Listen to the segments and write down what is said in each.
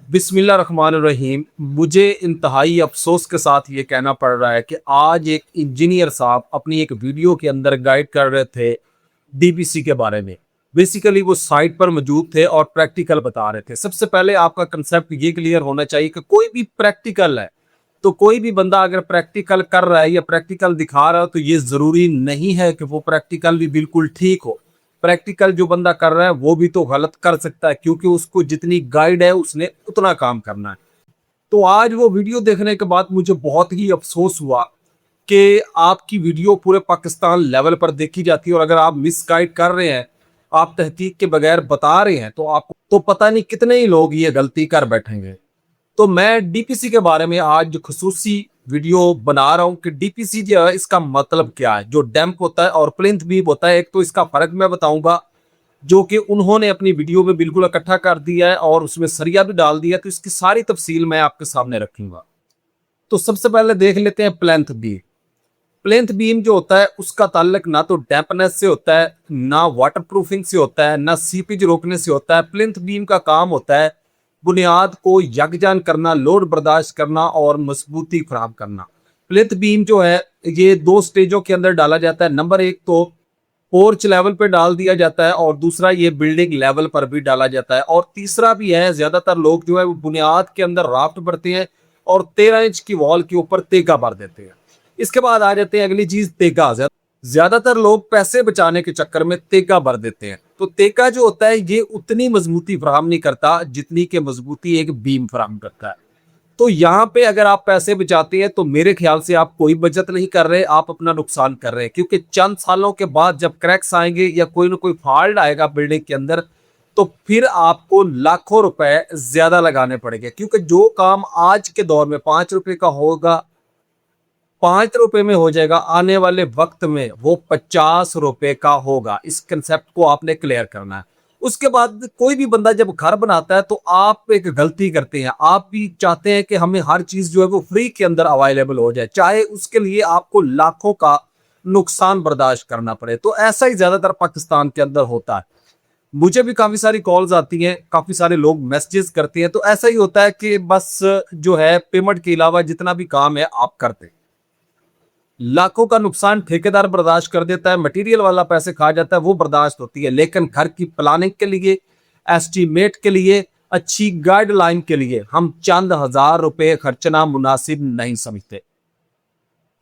बिस्मिल्लाहिर्रहमानिर्रहीम। मुझे इंतहाई अफसोस के साथ ये कहना पड़ रहा है कि आज एक इंजीनियर साहब अपनी एक वीडियो के अंदर गाइड कर रहे थे डीपीसी के बारे में। बेसिकली वो साइट पर मौजूद थे और प्रैक्टिकल बता रहे थे। सबसे पहले आपका कंसेप्ट ये क्लियर होना चाहिए कि कोई भी प्रैक्टिकल है तो कोई भी बंदा अगर प्रैक्टिकल कर रहा है या प्रैक्टिकल दिखा रहा है तो ये जरूरी नहीं है कि वो प्रैक्टिकल भी बिल्कुल ठीक हो। प्रैक्टिकल जो बंदा कर रहा है वो भी तो गलत कर सकता है, क्योंकि उसको जितनी गाइड है उसने उतना काम करना है। तो आज वो वीडियो देखने के बाद मुझे बहुत ही अफसोस हुआ कि आपकी वीडियो पूरे पाकिस्तान लेवल पर देखी जाती है और अगर आप मिस गाइड कर रहे हैं, आप तहकीक के बगैर बता रहे हैं, तो आपको तो पता नहीं कितने ही लोग ये गलती कर बैठेंगे। तो मैं डीपीसी के बारे में आज खुसूसी वीडियो बना रहा हूं कि डीपीसी जो है इसका मतलब क्या है। जो डैम्प होता है और प्लिंथ बीम होता है, एक तो इसका फर्क मैं बताऊंगा जो कि उन्होंने अपनी वीडियो में बिल्कुल इकट्ठा कर दिया है और उसमें सरिया भी डाल दिया, तो इसकी सारी तफसील मैं आपके सामने रखूंगा। तो सबसे पहले देख लेते हैं प्लेंथ बीम। प्लेंथ बीम जो होता है उसका ताल्लुक ना तो डैम्पनेस से होता है, ना वाटर प्रूफिंग से होता है, ना सीपेज रोकने से होता है। प्लिंथ बीम का काम होता है बुनियाद को यकजान करना, लोड बर्दाश्त करना और मजबूती फराहम करना। प्लिंथ बीम जो है ये दो स्टेजों के अंदर डाला जाता है। नंबर एक तो पोर्च लेवल पे डाल दिया जाता है और दूसरा ये बिल्डिंग लेवल पर भी डाला जाता है, और तीसरा भी है। ज्यादातर लोग जो है वो बुनियाद के अंदर राफ्ट भरते हैं और 13 इंच की वॉल के ऊपर तेगा भर देते हैं। इसके बाद आ जाते हैं अगली चीज, तेगा। ज्यादातर लोग पैसे बचाने के चक्कर में तेगा भर देते हैं। तो तेगा जो होता है ये उतनी मजबूती फराहम नहीं करता जितनी की मजबूती एक बीम फराहम करता है। तो यहाँ पे अगर आप पैसे बचाते हैं तो मेरे ख्याल से आप कोई बचत नहीं कर रहे, आप अपना नुकसान कर रहे हैं। क्योंकि चंद सालों के बाद जब क्रैक्स आएंगे या कोई ना कोई फॉल्ट आएगा बिल्डिंग के अंदर, तो फिर आपको लाखों रुपए ज्यादा लगाने पड़ेंगे। क्योंकि जो काम आज के दौर में 5 रुपए का होगा, 5 रुपए में हो जाएगा, आने वाले वक्त में वो 50 रुपए का होगा। इस कंसेप्ट को आपने क्लियर करना है। उसके बाद कोई भी बंदा जब घर बनाता है तो आप एक गलती करते हैं, आप भी चाहते हैं कि हमें हर चीज जो है वो फ्री के अंदर अवेलेबल हो जाए, चाहे उसके लिए आपको लाखों का नुकसान बर्दाश्त करना पड़े। तो ऐसा ही ज्यादातर पाकिस्तान के अंदर होता है। मुझे भी काफी सारी कॉल्स आती हैं, काफी सारे लोग मैसेजेस करते हैं। तो ऐसा ही होता है कि बस जो है पेमेंट के अलावा जितना भी काम है आप करते हैं। लाखों का नुकसान ठेकेदार बर्दाश्त कर देता है, मटेरियल वाला पैसे खा जाता है, वो बर्दाश्त होती है। लेकिन घर की प्लानिंग के लिए, एस्टीमेट के लिए, अच्छी गाइडलाइन के लिए हम चंद हजार रुपए खर्चना मुनासिब नहीं समझते।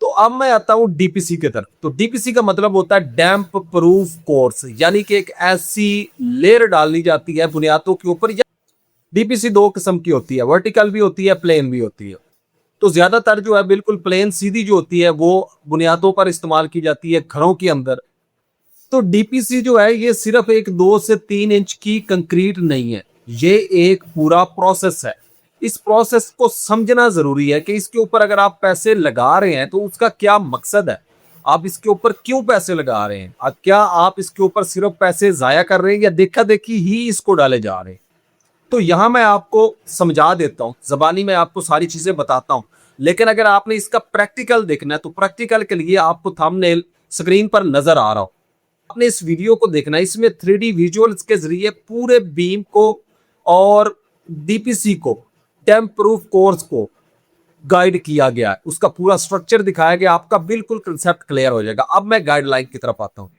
तो अब मैं आता हूं डीपीसी की तरफ। तो डीपीसी का मतलब होता है डैम्प प्रूफ कोर्स, यानी कि एक ऐसी लेयर डाली जाती है बुनियादों के ऊपर। डीपीसी दो किस्म की होती है, वर्टिकल भी होती है, प्लेन भी होती है। तो ज्यादातर जो है बिल्कुल प्लेन सीधी जो होती है वो बुनियादों पर इस्तेमाल की जाती है घरों के अंदर। तो डीपीसी जो है ये सिर्फ एक 2 से 3 इंच की कंक्रीट नहीं है, ये एक पूरा प्रोसेस है। इस प्रोसेस को समझना जरूरी है कि इसके ऊपर अगर आप पैसे लगा रहे हैं तो उसका क्या मकसद है, आप इसके ऊपर क्यों पैसे लगा रहे हैं, क्या आप इसके ऊपर सिर्फ पैसे जाया कर रहे हैं या देखा देखी ही इसको डाले जा रहे हैं। तो यहां मैं आपको समझा देता हूं, जबानी में आपको सारी चीजें बताता हूं। लेकिन अगर आपने इसका प्रैक्टिकल देखना है तो प्रैक्टिकल के लिए आपको थंबनेल स्क्रीन पर नजर आ रहा हो, आपने इस वीडियो को देखना है। इसमें 3D विजुअल्स के जरिए पूरे बीम को और डीपीसी को, डैम्प प्रूफ कोर्स को गाइड किया गया है, उसका पूरा स्ट्रक्चर दिखाया गया, आपका बिल्कुल कंसेप्ट क्लियर हो जाएगा। अब मैं गाइडलाइन की तरफ आता हूं।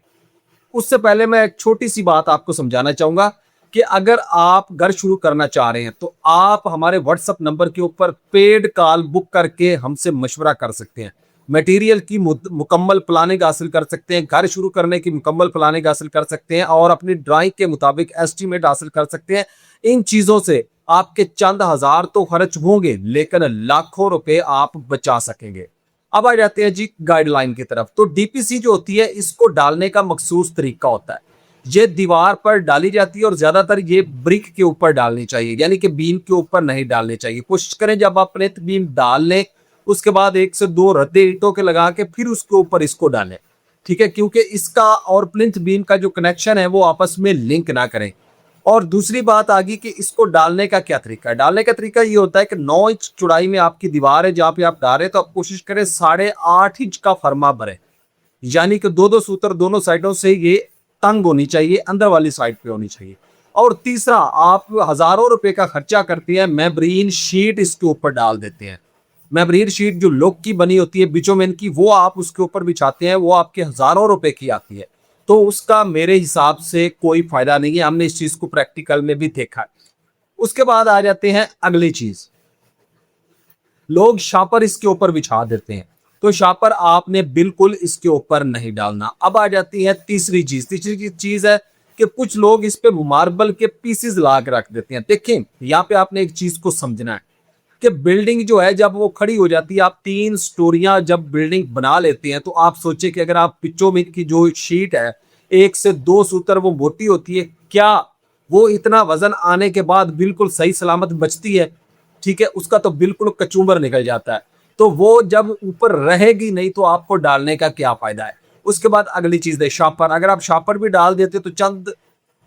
उससे पहले मैं एक छोटी सी बात आपको समझाना चाहूंगा कि अगर आप घर शुरू करना चाह रहे हैं तो आप हमारे व्हाट्सएप नंबर के ऊपर पेड कॉल बुक करके हमसे मशवरा कर सकते हैं, मटेरियल की मुकम्मल प्लानिंग हासिल कर सकते हैं, घर शुरू करने की मुकम्मल प्लानिंग हासिल कर सकते हैं और अपनी ड्राइंग के मुताबिक एस्टीमेट हासिल कर सकते हैं। इन चीजों से आपके चंद हजार तो खर्च होंगे लेकिन लाखों रुपए आप बचा सकेंगे। अब आ जाते हैं जी गाइडलाइन की तरफ। तो डीपीसी जो होती है इसको डालने का मखसूस तरीका होता है। ये दीवार पर डाली जाती है और ज्यादातर ये ब्रिक के ऊपर डालनी चाहिए, यानी कि बीम के ऊपर नहीं डालनी चाहिए। कोशिश करें जब आप प्लिंथ बीम डाल लें उसके बाद 1 से 2 रद्दे ईंटों के लगा के फिर उसके ऊपर इसको डालें, ठीक है, क्योंकि इसका और प्लिंथ बीम का जो कनेक्शन है वो आपस में लिंक ना करें। और दूसरी बात आ गई कि इसको डालने का क्या तरीका है। डालने का तरीका ये होता है कि 9 इंच चौड़ाई में आपकी दीवार है जहां पे आप डाल रहे हैं, तो आप कोशिश करें 8.5 इंच का फरमा भरें, यानी कि 2-2 सूत्र दोनों साइडों से ये तंग होनी चाहिए, अंदर वाली साइड पे होनी चाहिए। और तीसरा, आप हजारों रुपए का खर्चा करते हैं, मेम्ब्रेन शीट इसके ऊपर डाल देते हैं। मेम्ब्रेन शीट जो लोक की बनी होती है बिचोमेन की, वो आप उसके ऊपर बिछाते हैं, वो आपके हजारों रुपए की आती है। तो उसका मेरे हिसाब से कोई फायदा नहीं है, हमने इस चीज को प्रैक्टिकल में भी देखा है। उसके बाद आ जाते हैं अगली चीज, लोग शापर इसके ऊपर बिछा देते हैं, तो शापर आपने बिल्कुल इसके ऊपर नहीं डालना। अब आ जाती है तीसरी चीज। तीसरी चीज है कि कुछ लोग इस पे मार्बल के पीसेस ला के रख देते हैं। देखें, यहाँ पे आपने एक चीज को समझना है कि बिल्डिंग जो है जब वो खड़ी हो जाती है, आप 3 स्टोरियां जब बिल्डिंग बना लेते हैं, तो आप सोचे कि अगर आप पिचों में की जो शीट है 1 से 2 सूत्र वो मोटी होती है, क्या वो इतना वजन आने के बाद बिल्कुल सही सलामत बचती है? ठीक है, उसका तो बिल्कुल कचूमर निकल जाता है। तो वो जब ऊपर रहेगी नहीं तो आपको डालने का क्या फायदा है। उसके बाद अगली चीज है शापर। अगर आप शापर भी डाल देते तो चंद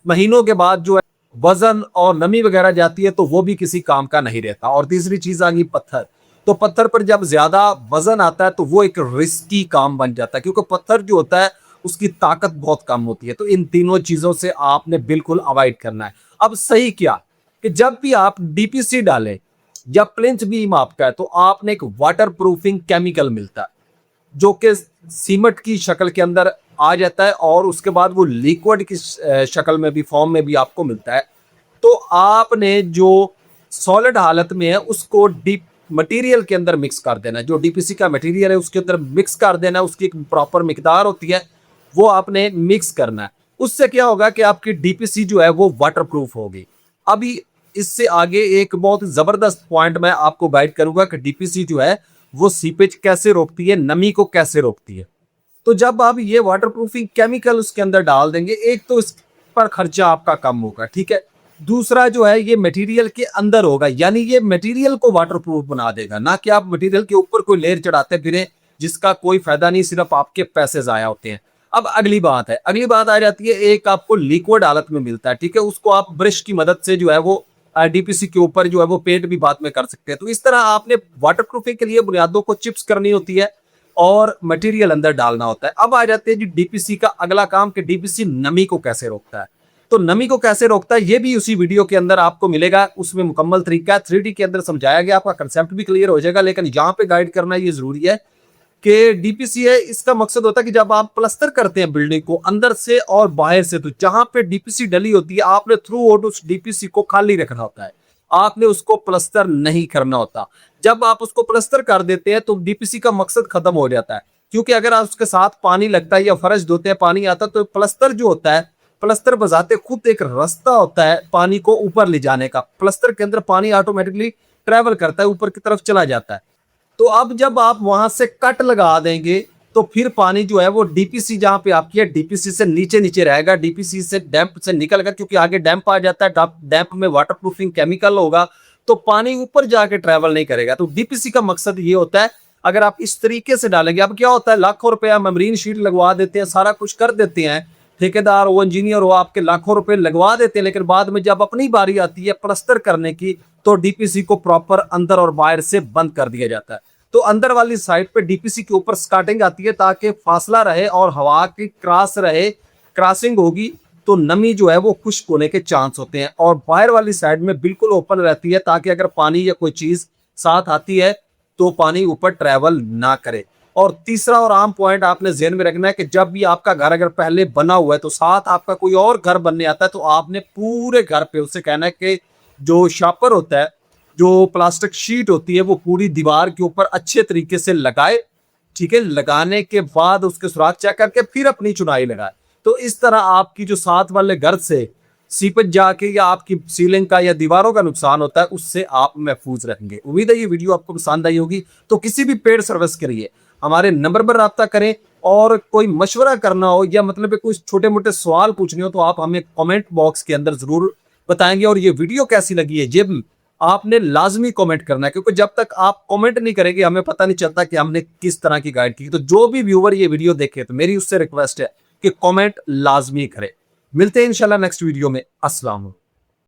महीनों के बाद जो है वजन और नमी वगैरह जाती है, तो वो भी किसी काम का नहीं रहता। और तीसरी चीज आ गई पत्थर। तो पत्थर पर जब ज्यादा वजन आता है तो वो एक रिस्की काम बन जाता है, क्योंकि पत्थर जो होता है उसकी ताकत बहुत कम होती है। तो इन तीनों चीजों से आपने बिल्कुल अवॉइड करना है। अब सही क्या कि जब भी आप डीपीसी डालें या प्लिंथ बीम आपका है, तो आपने एक वाटर प्रूफिंग केमिकल मिलता है जो कि सीमेंट की शक्ल के अंदर आ जाता है, और उसके बाद वो लिक्विड की शक्ल में भी, फॉर्म में भी आपको मिलता है। तो आपने जो सॉलिड हालत में है उसको डीप मटेरियल के अंदर मिक्स कर देना है। जो डीपीसी का मटेरियल है उसके अंदर मिक्स कर देना है, उसकी एक प्रॉपर मिकदार होती है, वो आपने मिक्स करना है। उससे क्या होगा कि आपकी डीपीसी जो है वो वाटरप्रूफ होगी। अभी इससे आगे एक बहुत जबरदस्त पॉइंट मैं आपको गाइड करूंगा कि डीपीसी जो है वो सीपेज कैसे रोकती है, नमी को कैसे रोकती है। तो जब आप ये वाटरप्रूफिंग केमिकल उसके अंदर डाल देंगे, एक तो इस पर खर्चा आपका कम होगा, ठीक है। दूसरा जो है ये मटेरियल के अंदर होगा, यानी ये मटेरियल को वाटरप्रूफ बना देगा, ना कि आप मटेरियल के ऊपर कोई लेयर चढ़ाते फिरें जिसका कोई फायदा नहीं, सिर्फ आपके पैसे जाया होते हैं। अब अगली बात है, अगली बात आ जाती है, एक आपको लिक्विड हालत में मिलता है, ठीक है। उसको आप ब्रश की मदद से जो है वो डीपीसी के ऊपर जो है वो पेंट भी बाद में कर सकते हैं। तो इस तरह आपने वाटरप्रूफिंग के लिए बुनियादों को चिप्स करनी होती है और मटेरियल अंदर डालना होता है। अब आ जाते हैं जी डीपीसी का अगला काम कि डीपीसी नमी को कैसे रोकता है। तो नमी को कैसे रोकता है ये भी उसी वीडियो के अंदर आपको मिलेगा, उसमें मुकम्मल तरीका 3D के अंदर समझाया गया, आपका कंसेप्ट भी क्लियर हो जाएगा। लेकिन यहाँ पे गाइड करना ये जरूरी है कि डीपीसी है, इसका मकसद होता है कि जब आप प्लस्तर करते हैं बिल्डिंग को अंदर से और बाहर से, तो जहां पे डीपीसी डली होती है आपने थ्रू आउट उस डीपीसी को खाली रखना होता है, आपने उसको प्लस्तर नहीं करना होता। जब आप उसको प्लस्तर कर देते हैं तो डीपीसी का मकसद खत्म हो जाता है, क्योंकि अगर आप उसके साथ पानी लगता है या फर्श धोते हैं पानी आता है, तो प्लस्तर जो होता है, प्लस्तर बजाते खुद एक रास्ता होता है पानी को ऊपर ले जाने का। प्लस्तर के अंदर पानी ऑटोमेटिकली ट्रेवल करता है, ऊपर की तरफ चला जाता है। तो अब जब आप वहां से कट लगा देंगे तो फिर पानी जो है वो डीपीसी जहां पे आपकी है डीपीसी से नीचे नीचे रहेगा, डीपीसी से डैम्प से निकल कर, क्योंकि आगे डैम्प आ जाता है, डैम्प में वाटरप्रूफिंग केमिकल होगा तो पानी ऊपर जाके ट्रेवल नहीं करेगा। तो डीपीसी का मकसद ये होता है, अगर आप इस तरीके से डालेंगे, अब क्या होता है लाखों रुपया मेम्ब्रेन शीट लगवा देते हैं, सारा कुछ कर देते हैं, ठेकेदार हो इंजीनियर हो आपके लाखों रुपए लगवा देते हैं, लेकिन बाद में जब अपनी बारी आती है प्लस्तर करने की तो डीपीसी को प्रॉपर अंदर और बाहर से बंद कर दिया जाता है। तो अंदर वाली साइड पे डीपीसी के ऊपर स्कार्टिंग आती है ताकि फासला रहे और हवा की क्रॉस रहे, क्रॉसिंग होगी तो नमी जो है वो खुश्क होने के चांस होते हैं। और बाहर वाली साइड में बिल्कुल ओपन रहती है ताकि अगर पानी या कोई चीज साथ आती है तो पानी ऊपर ट्रेवल ना करे। और तीसरा और आम पॉइंट आपने ध्यान में रखना है कि जब भी आपका घर अगर पहले बना हुआ है तो साथ आपका कोई और घर बनने आता है, तो आपने पूरे घर पे उससे कहना है कि जो शापर होता है, जो प्लास्टिक शीट होती है, वो पूरी दीवार के ऊपर अच्छे तरीके से लगाए, ठीक है। लगाने के बाद उसके सुराख चेक करके फिर अपनी चुनाई लगाए। तो इस तरह आपकी जो साथ वाले घर से सीपेज जाके या आपकी सीलिंग का या दीवारों का नुकसान होता है उससे आप महफूज रहेंगे। उम्मीद है ये वीडियो आपको पसंद आई होगी। तो किसी भी पेड सर्विस के लिए हमारे नंबर पर राब्ता करें, और कोई मशवरा करना हो या मतलब कुछ छोटे मोटे सवाल पूछने हो तो आप हमें कमेंट बॉक्स के अंदर जरूर बताएंगे। और ये वीडियो कैसी लगी है जब आपने लाजमी कमेंट करना है, क्योंकि जब तक आप कमेंट नहीं करेंगे हमें पता नहीं चलता कि हमने किस तरह की गाइड की। तो जो भी व्यूअर ये वीडियो देखे तो मेरी उससे रिक्वेस्ट है कि कमेंट लाजमी करे। मिलते हैं इंशाल्लाह नेक्स्ट वीडियो में। अस्सलाम वालेकुम।